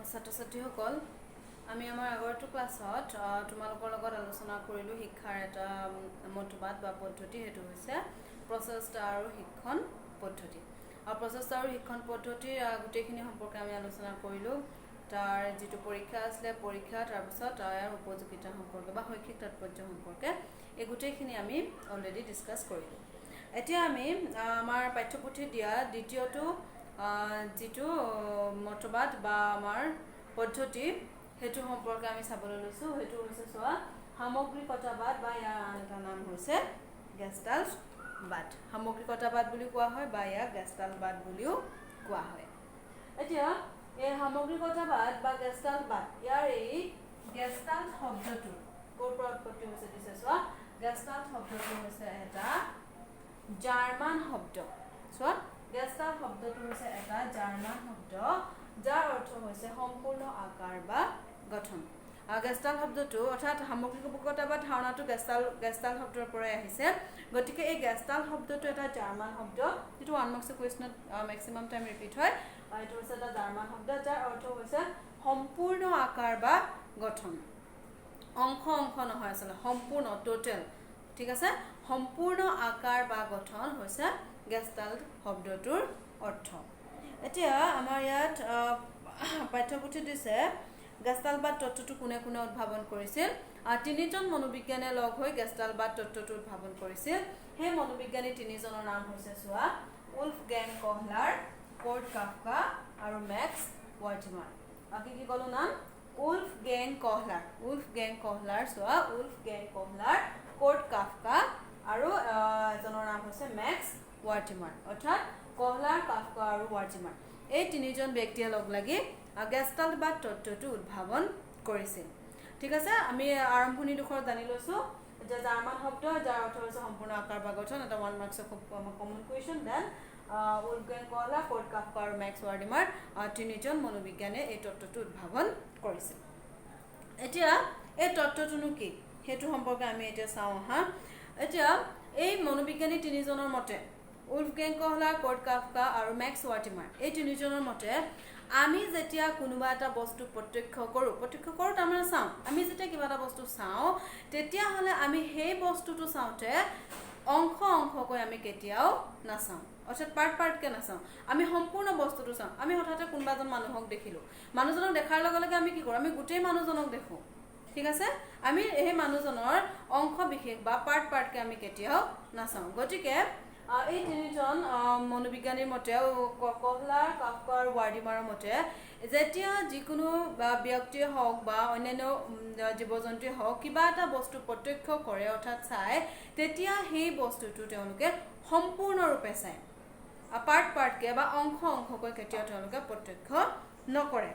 ছাত্ৰ-ছাত্ৰীসকল আমি আমাৰ আগৰটো ক্লাছত তোমালোকৰ লগত আলোচনা কৰিলো শিক্ষাৰ এটা মতবাদ বা পদ্ধতি হেতু হৈছে প্ৰচেষ্টা আৰু শিক্ষণ পদ্ধতি আৰু প্ৰচেষ্টা আৰু শিক্ষণ পদ্ধতিৰ গোটেইখিনি সম্পৰ্কে আমি আলোচনা কৰিলো তাৰ যেটো পৰীক্ষা আছে পৰীক্ষা তাৰ পিছত ইয়াৰ উপযোগিতা সম্পৰ্কে বা শৈক্ষিক তাৎপৰ্য সম্পৰ্কে এই গোটেইখিনি আমি অলৰেডি ডিসকাস কৰিলো এতিয়া আমি আমাৰ পাঠ্যপুথি দিয়া দ্বিতীয়টো যেটো মতবাদ বা আমাৰ পদ্ধতি হেতু সম্পৰ্কে আমি চাবলৈ লৈছো হেতু হৈছে সোৱা সামগ্ৰিকতাবাদ বা ইয়াৰ আন এটা নাম হৈছে গেষ্টাল্টবাদ সামগ্ৰিকতাবাদ বুলি কোৱা হয় বা ইয়াক গেষ্টাল্টবাদ বুলিও কোৱা হয় এতিয়া এই সামগ্ৰিকতাবাদ বা গেষ্টাল্টবাদ ইয়াৰ এই গেষ্টাল্ট শব্দটো ক'ৰ উৎপত্তি হৈছে দিছে সোৱা গেষ্টাল্ট শব্দটো হৈছে এটা জাৰ্মান শব্দ সোৱা গেষ্টাল্ট শব্দটো হৈছে এটা জাৰ্মান শব্দ যাৰ অৰ্থ হৈছে সম্পূৰ্ণ আকাৰ বা গঠন গেষ্টাল্ট শব্দটো অৰ্থাৎ সামগ্ৰিকতাবাদ ধাৰণাটো গেষ্টাল্ট শব্দৰ পৰাই আহিছে গতিকে এই গেষ্টাল্ট শব্দটো এটা জাৰ্মান শব্দ যেটো ওৱান মাৰ্কছ কোৱেশ্চনত ম্যাক্সিমাম টাইম ৰিপিট হয় এটো হৈছে এটা জাৰ্মান শব্দ যাৰ অৰ্থ হৈছে সম্পূৰ্ণ আকাৰ বা গঠন অংশ নহয় আসলে সম্পূৰ্ণ টোটাল ঠিক আছে সম্পূৰ্ণ আকাৰ বা গঠন হৈছে গেষ্টাল্ট শব্দটোৰ অৰ্থ এতিয়া আমাৰ ইয়াত পাঠ্যপুথি দিছে গেষ্টাল্টবাদ তত্ত্বটো কোনে উদ্ভাৱন কৰিছিল তিনিজন মনোবিজ্ঞানে লগ হৈ গেষ্টাল্টবাদ তত্ত্বটো উদ্ভাৱন কৰিছিল সেই মনোবিজ্ঞানী তিনিজনৰ নাম হৈছে সোৱা উলফগেং কহলাৰ কৰ্ট কাফকা আৰু মেক্স ওয়াৰ্টিমাৰ বাকি কি কলো নাম উলফগেং কহলাৰ সোৱা উলফগেং কহলাৰ কৰ্ট কাফকা আৰু এজনৰ নাম হৈছে মেক্স ওয়াৰ্টিমাৰ অৰ্থাৎ কহলাৰ কাফকা আৰু ওয়াৰ্টিমাৰ এই তিনিজন ব্যক্তিয়ে লগ লাগি গেষ্টাল্টবাদ তত্ত্বটো উদ্ভাৱন কৰিছিল ঠিক আছে আমি আৰম্ভণি দুখৰ জানি লৈছো যে জাৰ্মান শব্দ যাৰ অৰ্থ হৈছে সম্পূৰ্ণ আকাৰ বা গঠন এটা one marks common question then Wolfgang Kohler Kurt Koffka আৰু মেক্স ওয়াৰ্টিমাৰ তিনিজন মনোবিজ্ঞানে এই তত্ত্বটো উদ্ভাৱন কৰিছিল এতিয়া এই তত্ত্বটোনো কি হেতু সম্পৰ্কে আমি এতিয়া চাও হা এতিয়া এই মনোবিজ্ঞানী তিনিজনৰ মতে উলফগেং কহলা কৰ্ট কাফকা আৰু মেক্স ওয়াৰ্টিমাৰ এই তিনিজনৰ মতে আমি যেতিয়া কোনোবা এটা বস্তু প্ৰত্যক্ষ কৰো তাৰমানে চাও আমি যেতিয়া কিবা এটা বস্তু চাও তেতিয়া হলে আমি সেই বস্তুটো চাওতে অংশকৈ আমি কেতিয়াও নাচাও অৰ্থাৎ পাৰ্ট কে নাচাও আমি সম্পূৰ্ণ বস্তুটো চাও আমি হঠাতে কোনোবাজন মানুহক দেখিলো মানুহজনক দেখাৰ লগে লগে আমি কি কৰো আমি গোটেই মানুহজনক দেখো ঠিক আছে আমি এই মানুহজনৰ অংশ বিশেষ বা পাৰ্ট কে আমি কেতিয়াও নাচাও গতিকে এই তিনিজন মনোবিজ্ঞানীৰ মতে কহলা কাফকা আৰু ওয়াৰ্টিমাৰৰ মতে যেতিয়া যিকোনো ব্যক্তিয়ে হওক বা অন্যান্য জীৱ-জন্তুৱে হওক কিবা এটা বস্তু প্ৰত্যক্ষ কৰে অৰ্থাৎ চাই তেতিয়া সেই বস্তুটো তেওঁলোকে সম্পূৰ্ণৰূপে চাই পাৰ্টকে বা অংশকৈ কেতিয়াও তেওঁলোকে প্ৰত্যক্ষ নকৰে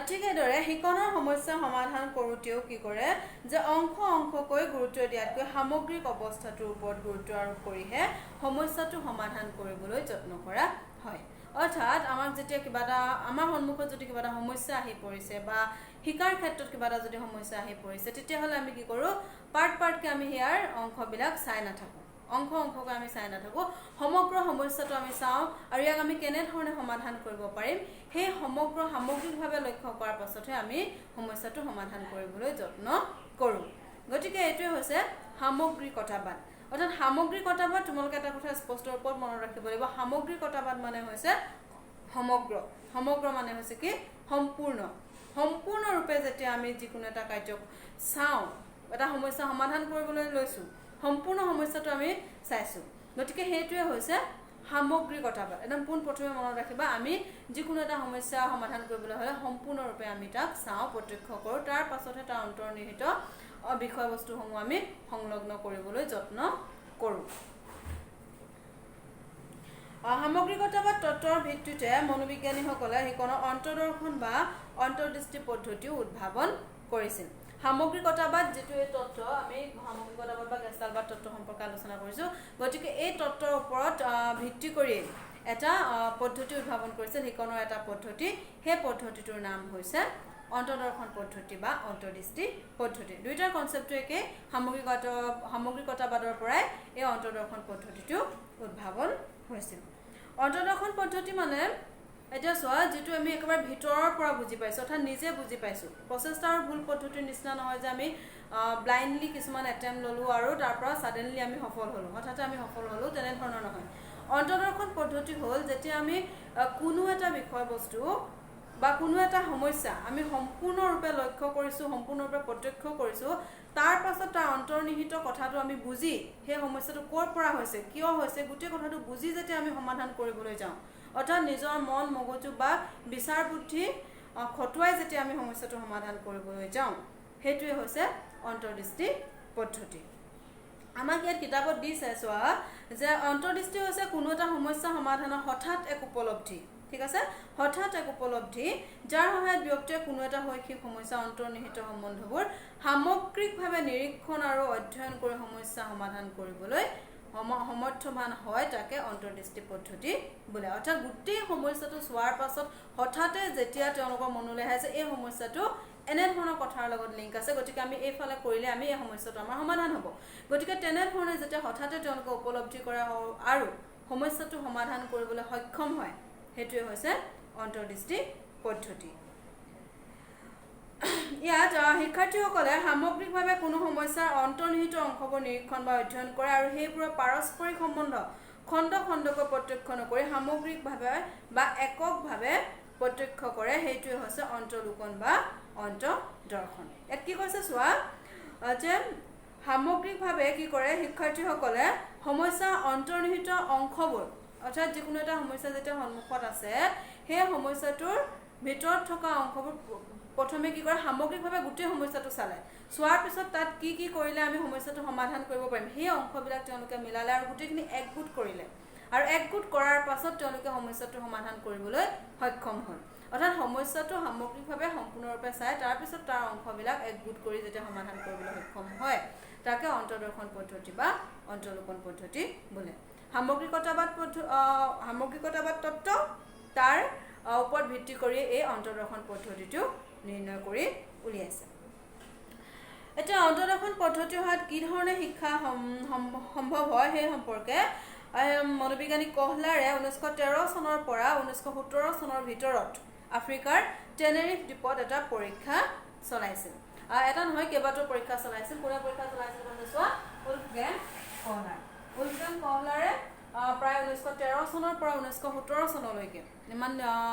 ঠিক এদৰে শিকনৰ সমস্যা সমাধান কৰোতেও কি কৰে যে অংশকৈ গুৰুত্ব দিয়াতকৈ সামগ্ৰিক অৱস্থাটোৰ ওপৰত গুৰুত্ব আৰোপ কৰিহে সমস্যাটো সমাধান কৰিবলৈ যত্ন কৰা হয় অৰ্থাৎ আমাক যেতিয়া কিবা এটা আমাৰ সন্মুখত যদি কিবা এটা সমস্যা আহি পৰিছে বা শিকাৰ ক্ষেত্ৰত কিবা এটা যদি সমস্যা আহি পৰিছে তেতিয়া হলে আমি কি কৰো পাৰ্টকে আমি ইয়াৰ অংশবিলাক চাই নাথাকো অংশকৈ আমি চাই নাথাকো সমগ্ৰ সমস্যাটো আমি চাও আৰু ইয়াক আমি কেনে ধৰণে সমাধান কৰিব পাৰিম সেই সামগ্ৰিকভাৱে লক্ষ্য কৰাৰ পাছতহে আমি সমস্যাটো সমাধান কৰিবলৈ যত্ন কৰো গতিকে এইটোৱে হৈছে সামগ্ৰিকতাবাদ অৰ্থাৎ সামগ্ৰিকতাবাদ তোমালোকে এটা কথা স্পষ্ট ৰূপত মনত ৰাখিব লাগিব সামগ্ৰিকতাবাদ মানে হৈছে সমগ্ৰ মানে হৈছে কি সম্পূৰ্ণৰূপে যেতিয়া আমি যিকোনো এটা কাৰ্য চাও এটা সমস্যা সমাধান কৰিবলৈ লৈছো সম্পূৰ্ণ সমস্যাটো আমি চাইছো গতিকে হেতুৱে হৈছে সামগ্ৰিকতাবাদ একদম প্ৰথমে মনত ৰাখিবা আমি যিকোনো এটা সমস্যা সমাধান কৰিবলৈ হলে সম্পূৰ্ণৰূপে আমি তাক চাও প্ৰত্যক্ষ কৰো তাৰ পাছতহে তাৰ অন্তৰ্নিহিত বিষয়বস্তুসমূহ আমি সংলগ্ন কৰিবলৈ যত্ন কৰো সামগ্ৰিকতাবাদ তত্ত্বৰ ভিত্তিতে মনোবিজ্ঞানীসকলে শিকনৰ অন্তৰ্দৰ্শন বা অন্তৰ্দৃষ্টি পদ্ধতিও উদ্ভাৱন কৰিছিল সামগ্ৰিকতাবাদ যেটো এই তত্ত্ব আমি সামগ্ৰিকতাবাদ বা গেষ্টাল্টবাদ তত্ত্ব সম্পৰ্কে আলোচনা কৰিছো গতিকে এই তত্ত্বৰ ওপৰত ভিত্তি কৰি এটা পদ্ধতি উদ্ভাৱন কৰিছিল শিকনৰ এটা পদ্ধতি সেই পদ্ধতিটোৰ নাম হৈছে অন্তৰ্দৰ্শন পদ্ধতি বা অন্তৰ্দৃষ্টি পদ্ধতি দুইটাৰ কনসেপ্টটো একে সামগ্ৰিকতাবাদৰ পৰাই এই অন্তৰ্দৰ্শন পদ্ধতিটো উদ্ভাৱন হৈছিল অন্তৰ্দৰ্শন পদ্ধতি মানে এতিয়া চোৱা যেটো আমি একেবাৰে ভিতৰৰ পৰা বুজি পাইছো অৰ্থাৎ নিজে বুজি পাইছো প্ৰচেষ্টা আৰু ভুল পদ্ধতিৰ নিচিনা নহয় যে আমি ব্লাইন্ডলি কিছুমান এটেম্প ললো আৰু তাৰ পৰা সাডেনলি আমি সফল হলো হঠাতে আমি সফল হলো তেনে ধৰণৰ নহয় অন্তৰ্দৰ্শন পদ্ধতি হ'ল যেতিয়া আমি কোনো এটা বিষয়বস্তু বা কোনো এটা সমস্যা আমি সম্পূৰ্ণৰূপে লক্ষ্য কৰিছো সম্পূৰ্ণৰূপে প্ৰত্যক্ষ কৰিছো তাৰ পাছত তাৰ অন্তৰ্নিহিত কথাটো আমি বুজি সেই সমস্যাটো ক'ৰ পৰা হৈছে কিয় হৈছে গোটেই কথাটো বুজি যেতিয়া আমি সমাধান কৰিবলৈ যাওঁ অৰ্থাৎ নিজৰ মন মগজু বা বিচাৰ বুদ্ধি খটুৱাই যেতিয়া আমি সমস্যাটো সমাধান কৰিবলৈ যাওঁ হেতুৱে হৈছে অন্তৰ্দৃষ্টি পদ্ধতি আমাক ইয়াত কিতাপত দিছে চোৱা যে অন্তৰ্দৃষ্টি হৈছে কোনো এটা সমস্যা সমাধানৰ হঠাৎ এক উপলব্ধি ঠিক আছে হঠাৎ এক উপলব্ধি যাৰ সহায়ত ব্যক্তিয়ে কোনো এটা শৈক্ষিক সমস্যা অন্তৰ্নিহিত সম্বন্ধবোৰ সামগ্ৰিকভাৱে নিৰীক্ষণ আৰু অধ্যয়ন কৰি সমস্যা সমাধান কৰিবলৈ সমৰ্থবান হয় তাকে অন্তৰ্দৃষ্টি পদ্ধতি বোলে অৰ্থাৎ গোটেই সমস্যাটো চোৱাৰ পাছত হঠাতে যেতিয়া তেওঁলোকৰ মনলৈ আহে এই সমস্যাটো এনে ধৰণৰ কথাৰ লগত লিংক আছে গতিকে আমি এইফালে কৰিলে আমি এই সমস্যাটো আমাৰ সমাধান হ'ব গতিকে তেনে ধৰণে যেতিয়া হঠাতে তেওঁলোকে উপলব্ধি কৰা আৰু সমস্যাটো সমাধান কৰিবলৈ সক্ষম হয় হেতুৱে হৈছে অন্তৰ্দৃষ্টি পদ্ধতি ইয়াত শিক্ষাৰ্থীসকলে সামগ্ৰিকভাৱে কোনো সমস্যাৰ অন্তৰ্নিহিত অংশবোৰ নিৰীক্ষণ বা অধ্যয়ন কৰে আৰু সেইবোৰৰ পাৰস্পৰিক সম্বন্ধ খণ্ড খণ্ডকৈ প্ৰত্যক্ষ নকৰি সামগ্ৰিকভাৱে বা এককভাৱে প্ৰত্যক্ষ কৰে হেতুৱে হৈছে অন্তৰ্লোকন বা অন্তৰ্দৰ্শন ইয়াত কি কৈছে চোৱা যে সামগ্ৰিকভাৱে কি কৰে শিক্ষাৰ্থীসকলে সমস্যাৰ অন্তৰ্নিহিত অংশবোৰ অৰ্থাৎ যিকোনো এটা সমস্যা যেতিয়া সন্মুখত আছে সেই সমস্যাটোৰ ভিতৰত থকা অংশবোৰ প্ৰথমে কি কৰে সামগ্ৰিকভাৱে গোটেই সমস্যাটো চালে চোৱাৰ পিছত তাত কি কি কৰিলে আমি সমস্যাটো সমাধান কৰিব পাৰিম সেই অংশবিলাক তেওঁলোকে মিলালে আৰু গোটেইখিনি একগোট কৰিলে আৰু একগোট কৰাৰ পাছত তেওঁলোকে সমস্যাটো সমাধান কৰিবলৈ সক্ষম হ'ল অৰ্থাৎ সমস্যাটো সামগ্ৰিকভাৱে সম্পূৰ্ণৰূপে চাই তাৰ পিছত তাৰ অংশবিলাক একগোট কৰি যেতিয়া সমাধান কৰিবলৈ সক্ষম হয় তাকে অন্তৰ্দৰ্শন পদ্ধতি বা অন্তৰ্লোকন পদ্ধতি বোলে সামগ্ৰিকতাবাদ তত্ত্ব তাৰ ওপৰত ভিত্তি কৰি এই অন্তৰ্দৰ্শন পদ্ধতিটো নিৰ্ণয় কৰি উলিয়াইছে এতিয়া অন্তৰ্দৰ্শন পদ্ধতি হোৱাত কি ধৰণে শিক্ষা সম্ভৱ হয় সেই সম্পৰ্কে মনোবিজ্ঞানী কহলাৰে 1913 চনৰ পৰা 1917 চনৰ ভিতৰত আফ্ৰিকাৰ টেনেৰিফ দ্বীপত এটা পৰীক্ষা চলাইছিল এটা নহয় কেইবাটাও পৰীক্ষা চলাইছিল কোনে পৰীক্ষা চলাইছিল মানে চোৱা উলফগেন কহলাৰে প্ৰায় 1913 চনৰ পৰা 1917 চনলৈকে ইমান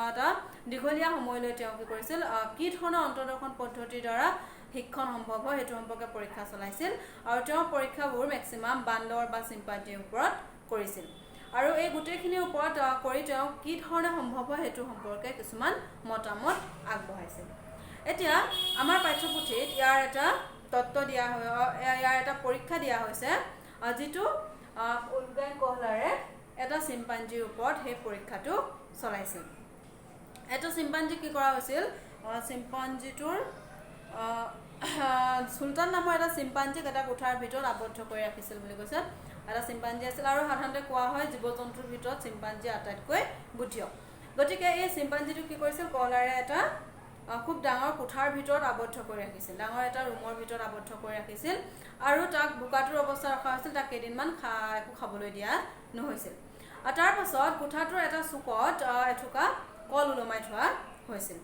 এটা দীঘলীয়া সময়লৈ তেওঁ কি কৰিছিল কি ধৰণৰ অন্তৰ্দৰ্শন পদ্ধতিৰ দ্বাৰা শিক্ষণ সম্ভৱ হয় হেতু সম্পৰ্কে পৰীক্ষা চলাইছিল আৰু তেওঁ পৰীক্ষাবোৰ মেক্সিমাম বান্দৰ বা চিম্পাঞ্জিৰ ওপৰত কৰিছিল আৰু এই গোটেইখিনিৰ ওপৰত কৰি তেওঁ কি ধৰণে সম্ভৱ হয় হেতু সম্পৰ্কে কিছুমান মতামত আগবঢ়াইছিল এতিয়া আমাৰ পাঠ্যপুথিত ইয়াৰ এটা তত্ত্ব দিয়া হয় ইয়াৰ এটা পৰীক্ষা দিয়া হৈছে যিটো উলফগেন কহলাৰে এটা চিম্পাঞ্জিৰ ওপৰত সেই পৰীক্ষাটো চলাইছিল এটা চিম্পাঞ্জি কি কৰা হৈছিল চিম্পাঞ্জিটোৰ সুলতান নামৰ এটা চিম্পাঞ্জিক এটা কোঠাৰ ভিতৰত আবদ্ধ কৰি ৰাখিছিল বুলি কৈছে এটা চিম্পাঞ্জি আছিল আৰু সাধাৰণতে কোৱা হয় জীৱ জন্তুৰ ভিতৰত চিম্পাঞ্জি আটাইতকৈ বুদ্ধিয়ক গতিকে এই চিম্পাঞ্জিটো কি কৰিছিল কহলাৰে এটা খুব ডাঙৰ কোঠাৰ ভিতৰত আবদ্ধ কৰি ৰাখিছিল ডাঙৰ এটা ৰুমৰ ভিতৰত আবদ্ধ কৰি ৰাখিছিল আৰু তাক বোকাটোৰ অৱস্থা ৰখা হৈছিল তাক কেইদিনমান একো খাবলৈ দিয়া নহৈছিল আৰু তাৰ পাছত কোঠাটোৰ এটা চুকত এথোকা কল ওলমাই থোৱা হৈছিল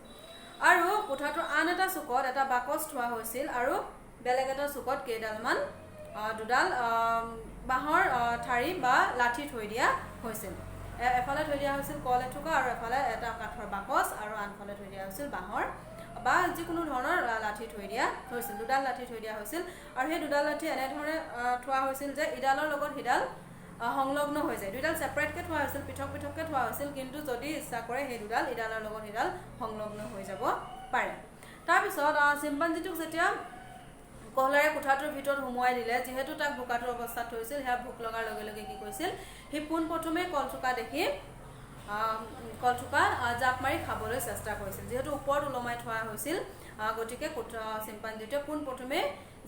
আৰু কোঠাটোৰ আন এটা চুকত এটা বাকচ থোৱা হৈছিল আৰু বেলেগ এটা চুকত কেইডালমান দুডাল বাঁহৰ ঠাৰি বা লাঠি থৈ দিয়া হৈছিল এফালে থৈ দিয়া হৈছিল কল এথোকা আৰু এফালে এটা কাঠৰ বাকচ আৰু আনফালে থৈ দিয়া হৈছিল বাঁহৰ বা যিকোনো ধৰণৰ লাঠি থৈ দিয়া হৈছিল দুডাল লাঠি থৈ দিয়া হৈছিল আৰু সেই দুডাল লাঠি এনেধৰণে থোৱা হৈছিল যে ইডালৰ লগত সিডাল সংলগ্ন হৈ যায় দুডাল সেপাৰেটকৈ থোৱা হৈছিল পৃথক পৃথককৈ থোৱা হৈছিল কিন্তু যদি ইচ্ছা কৰে সেই দুডাল ইডালৰ লগত সিডাল সংলগ্ন হৈ যাব পাৰে তাৰপিছত চিম্পাঞ্জিটোক যেতিয়া কহলাৰে কোঠাটোৰ ভিতৰত সোমোৱাই দিলে যিহেতু তাক বোকাটোৰ অৱস্থাত থৈছিল সেয়া ভোক লগাৰ লগে লগে কি কৰিছিল সি পোনপ্ৰথমে কলথোকা দেখি কলথোকা জাপ মাৰি খাবলৈ চেষ্টা কৰিছিল যিহেতু ওপৰত ওলমাই থোৱা হৈছিল গতিকে চিম্পাঞ্জিটোৱে পোনপ্ৰথমে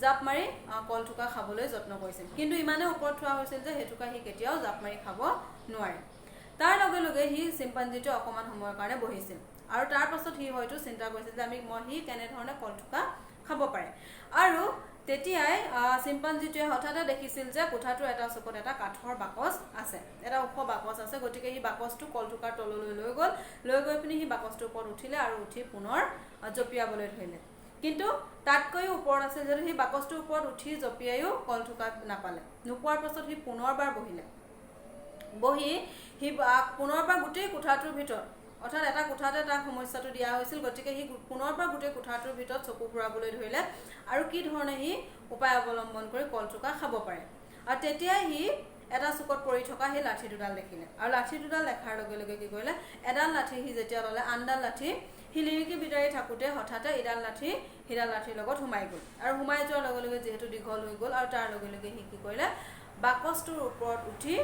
জাপ মাৰি কলথোকা খাবলৈ যত্ন কৰিছিল কিন্তু ইমানে ওপৰত থোৱা হৈছিল যে হেতুকা সি কেতিয়াও জাপ মাৰি খাব নোৱাৰে তাৰ লগে লগে সি চিম্পাঞ্জিটোৱে অকণমান সময়ৰ কাৰণে বহিছিল আৰু তাৰ পাছত সি হয়তো চিন্তা কৰিছিল যে সি কেনেধৰণে কলথোকা খাব পাৰে আৰু তেতিয়াই চিম্পাঞ্জিটোৱে হঠাতে দেখিছিল যে কোঠাটোৰ এটা চুকত এটা কাঠৰ বাকচ আছে, এটা ওখ বাকচ আছে। গতিকে সি বাকচটো কলথোকাৰ তললৈ লৈ গৈ পিনি সি বাকচটোৰ ওপৰত উঠিলে আৰু উঠি পুনৰ জঁপিয়াবলৈ ধৰিলে। কিন্তু তাতকৈও ওপৰত আছিল যদি সি বাকচটোৰ ওপৰত উঠি জঁপিয়াইও কলথোকাত নাপালে। নোপোৱাৰ পাছত সি পুনৰবাৰ বহি সি পুনৰবাৰ গোটেই কোঠাটোৰ ভিতৰত, অৰ্থাৎ এটা কোঠাতে তাক সমস্যাটো দিয়া হৈছিল। গতিকে সি পুনৰবাৰ গোটেই কোঠাটোৰ ভিতৰত চকু ফুৰাবলৈ ধৰিলে আৰু কি ধৰণে সি উপায় অৱলম্বন কৰি কলথোকা খাব পাৰে। আৰু তেতিয়াই সি এটা চুকত পৰি থকা সেই লাঠি দুডাল দেখিলে আৰু লাঠি দুডাল দেখাৰ লগে লগে কি কৰিলে, এডাল লাঠি সি যেতিয়া ল'লে আনডাল লাঠি সি লিৰিকি বিদাৰি থাকোঁতে হঠাতে সিডাল লাঠিৰ লগত সোমাই গ'ল। আৰু সোমাই যোৱাৰ লগে লগে যিহেতু দীঘল হৈ গ'ল আৰু তাৰ লগে লগে সি কি কৰিলে, বাকচটোৰ ওপৰত উঠি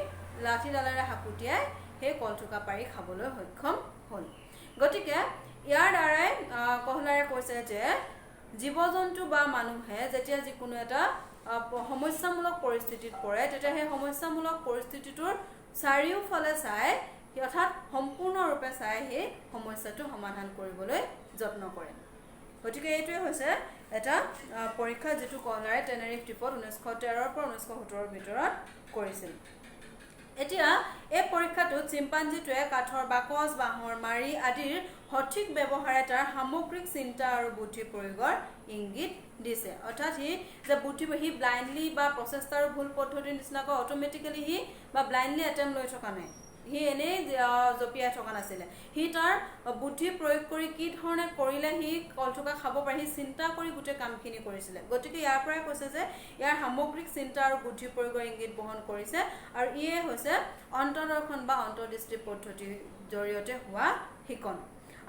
লাঠিডালেৰে হাকুটিয়াই সেই কলথোকা পাৰি খাবলৈ সক্ষম হ'ল। গতিকে ইয়াৰ দ্বাৰাই কহলাৰে কৈছে যে জীৱ জন্তু বা মানুহে যেতিয়া যিকোনো এটা সমস্যামূলক পৰিস্থিতিত পৰে তেতিয়া সেই সমস্যামূলক পৰিস্থিতিটোৰ চাৰিওফালে চাই, অৰ্থাৎ সম্পূৰ্ণৰূপে চাই সেই সমস্যাটো সমাধান কৰিবলৈ যত্ন কৰে। গতিকে এইটোৱে হৈছে এটা পৰীক্ষা যিটো কহলাৰে টেনেৰিফ দ্বীপত 1913 পৰা 1917 ভিতৰত কৰিছিল। এতিয়া এই পৰীক্ষাটোত চিম্পাঞ্জিটোৱে কাঠৰ বাকচ, বাঁহৰ মাৰি আদিৰ সঠিক ব্যৱহাৰে তাৰ সামগ্ৰিক চিন্তা আৰু বুদ্ধি প্ৰয়োগৰ ইংগিত দিছে। অৰ্থাৎ সি ব্লাইণ্ডলি বা প্ৰচেষ্টাৰ ভুল পদ্ধতিৰ নিচিনাকৈ অট'মেটিকেলি সি বা ব্লাইণ্ডলি এটেম্প লৈ থকা নাই, সি এনেই জঁপিয়াই থকা নাছিলে। সি তাৰ বুদ্ধি প্ৰয়োগ কৰি কি ধৰণে কৰিলে সি কলথোকা খাব পাৰে, সি চিন্তা কৰি গোটেই কামখিনি কৰিছিলে। গতিকে ইয়াৰ পৰাই কৈছে যে ইয়াৰ সামগ্ৰিক চিন্তা আৰু বুদ্ধি প্ৰয়োগৰ ইংগিত বহন কৰিছে আৰু ইয়ে হৈছে অন্তৰ্দৰ্শন বা অন্তৰ্দৃষ্টি পদ্ধতিৰ জৰিয়তে হোৱা শিকন।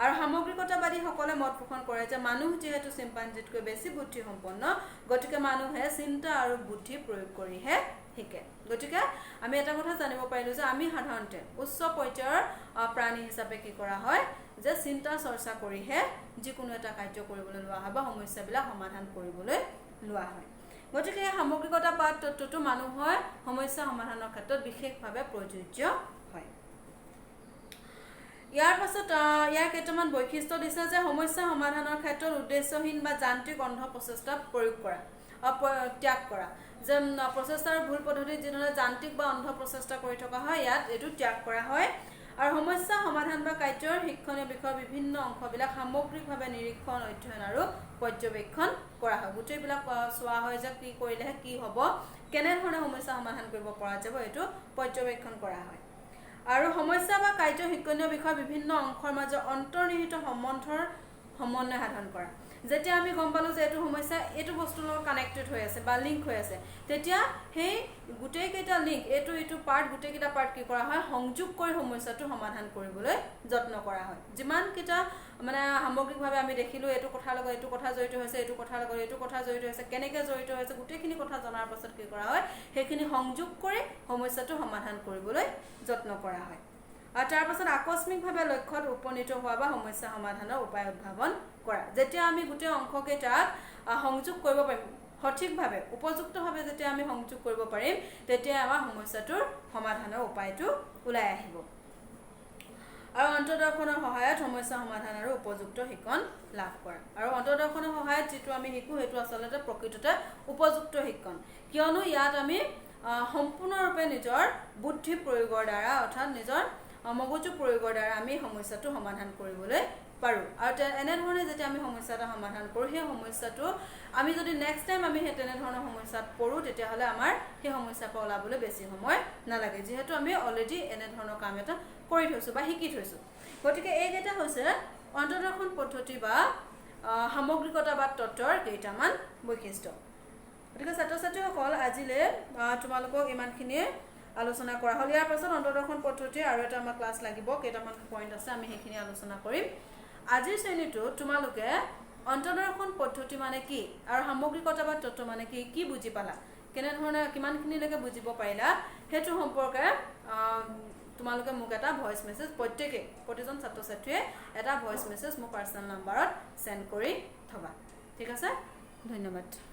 আৰু সামগ্ৰিকতাবাদীসকলে মত পোষণ কৰে যে মানুহ যিহেতু চিম্পাঞ্জিতকৈ বেছি বুদ্ধি সম্পন্ন, গতিকে মানুহে চিন্তা আৰু বুদ্ধি প্ৰয়োগ কৰিহে শিকে। গতিকে আমি এটা কথা জানিব পাৰিলোঁ যে আমি সাধাৰণতে উচ্চ পৰ্যায়ৰ প্ৰাণী হিচাপে কি কৰা হয় যে চিন্তা চৰ্চা কৰিহে যিকোনো এটা কাৰ্য কৰিবলৈ লোৱা হয় বা সমস্যাবিলাক সমাধান কৰিবলৈ লোৱা হয়। গতিকে এই সামগ্ৰিকতাবাদ তত্ত্বটো মানুহৰ সমস্যা সমাধানৰ ক্ষেত্ৰত বিশেষভাৱে প্ৰযোজ্য হয়। ইয়াৰ পাছত ইয়াৰ কেইটামান বৈশিষ্ট্য দিছে যে সমস্যা সমাধানৰ ক্ষেত্ৰত উদ্দেশ্যহীন বা যান্ত্ৰিক অন্ধ প্ৰচেষ্টা ত্যাগ কৰা, যে প্ৰচেষ্টাৰ ভুল পদ্ধতিত যিধৰণে যান্ত্ৰিক বা অন্ধ প্ৰচেষ্টা কৰি থকা হয় ইয়াত এইটো ত্যাগ কৰা হয়। আৰু সমস্যা সমাধান বা কাৰ্যৰ শিক্ষণীয় বিষয়ৰ বিভিন্ন অংশবিলাক সামগ্ৰিকভাৱে নিৰীক্ষণ, অধ্যয়ন আৰু পৰ্যবেক্ষণ কৰা হয়। গোটেইবিলাক চোৱা হয় যে কি কৰিলেহে কি হ'ব, কেনেধৰণে সমস্যা সমাধান কৰিব পৰা যাব, এইটো পৰ্যবেক্ষণ কৰা হয়। আৰু সমস্যা বা কাৰ্য শিক্ষণীয় বিষয়ৰ বিভিন্ন অংশৰ মাজত অন্তৰ্নিহিত সমন্বয় সাধন কৰা। যেতিয়া আমি গম পালোঁ যে এইটো সমস্যা এইটো বস্তুৰ লগত কানেক্টেড হৈ আছে বা লিংক হৈ আছে, তেতিয়া সেই গোটেইকেইটা লিংক এইটো পাৰ্ট গোটেইকেইটা পাৰ্ট কি কৰা হয়, সংযোগ কৰি সমস্যাটো সমাধান কৰিবলৈ যত্ন কৰা হয়। যিমানকেইটা মানে সামগ্ৰিকভাৱে আমি দেখিলোঁ এইটো কথাৰ লগত এইটো কথা জড়িত হৈছে, এইটো কথাৰ লগত এইটো কথা জড়িত হৈছে, কেনেকৈ জড়িত হৈছে, গোটেইখিনি কথা জনাৰ পাছত কি কৰা হয়, সেইখিনি সংযোগ কৰি সমস্যাটো সমাধান কৰিবলৈ যত্ন কৰা হয়। আৰু তাৰ পাছত আকস্মিকভাৱে লক্ষ্যত উপনীত হোৱা বা সমস্যা সমাধানৰ উপায় উদ্ভাৱন কৰা। যেতিয়া আমি গোটেই অংশকেইটাক সংযোগ কৰিব পাৰিম, সঠিকভাৱে উপযুক্তভাৱে যেতিয়া আমি সংযোগ কৰিব পাৰিম, তেতিয়া আমাৰ সমস্যাটোৰ সমাধানৰ উপায়টো ওলাই আহিব। আৰু অন্তৰ্দৰ্শনৰ সহায়ত সমস্যা সমাধান আৰু উপযুক্ত শিক্ষণ লাভ কৰা। আৰু অন্তৰ্দৰ্শনৰ সহায়ত যিটো আমি শিকোঁ সেইটো আচলতে প্ৰকৃততে উপযুক্ত শিক্ষণ, কিয়নো ইয়াত আমি সম্পূৰ্ণৰূপে নিজৰ বুদ্ধি প্ৰয়োগৰ দ্বাৰা, অৰ্থাৎ নিজৰ মগজু প্ৰয়োগৰ দ্বাৰা আমি সমস্যাটো সমাধান কৰিবলৈ পাৰোঁ। আৰু এনেধৰণে যেতিয়া আমি সমস্যা এটা সমাধান কৰোঁ, সেই সমস্যাটো আমি যদি নেক্সট টাইম আমি সেই তেনেধৰণৰ সমস্যাত পৰোঁ, তেতিয়াহ'লে আমাৰ সেই সমস্যাৰ পৰা ওলাবলৈ বেছি সময় নালাগে, যিহেতু আমি অলৰেডি এনেধৰণৰ কাম এটা কৰি থৈছোঁ বা শিকি থৈছোঁ। গতিকে এইকেইটা হৈছে অন্তৰ্দৰ্শন পদ্ধতি বা সামগ্ৰিকতাবাদ তত্ত্বৰ কেইটামান বৈশিষ্ট্য। গতিকে ছাত্ৰ ছাত্ৰীসকল আজিলৈ তোমালোকক ইমানখিনিয়ে আলোচনা কৰা হ'ল। ইয়াৰ পাছত অন্তৰ্দৰ্শন পদ্ধতিৰ আৰু এটা আমাৰ ক্লাছ লাগিব, কেইটামান পইণ্ট আছে, আমি সেইখিনি আলোচনা কৰিম। আজিৰ শ্ৰেণীটোত তোমালোকে অন্তৰ্দৰ্শন পদ্ধতি মানে কি আৰু সামগ্ৰিকতাবাদ তত্ত্ব মানে কি বুজি পালা, কেনেধৰণে কিমানখিনিলৈকে বুজিব পাৰিলা, সেইটো সম্পৰ্কে তোমালোকে মোক এটা ভইচ মেছেজ প্ৰতিজন ছাত্ৰ ছাত্ৰীয়ে এটা ভইচ মেছেজ মোৰ পাৰ্চনেল নাম্বাৰত চেণ্ড কৰি থবা। ঠিক আছে, ধন্যবাদ।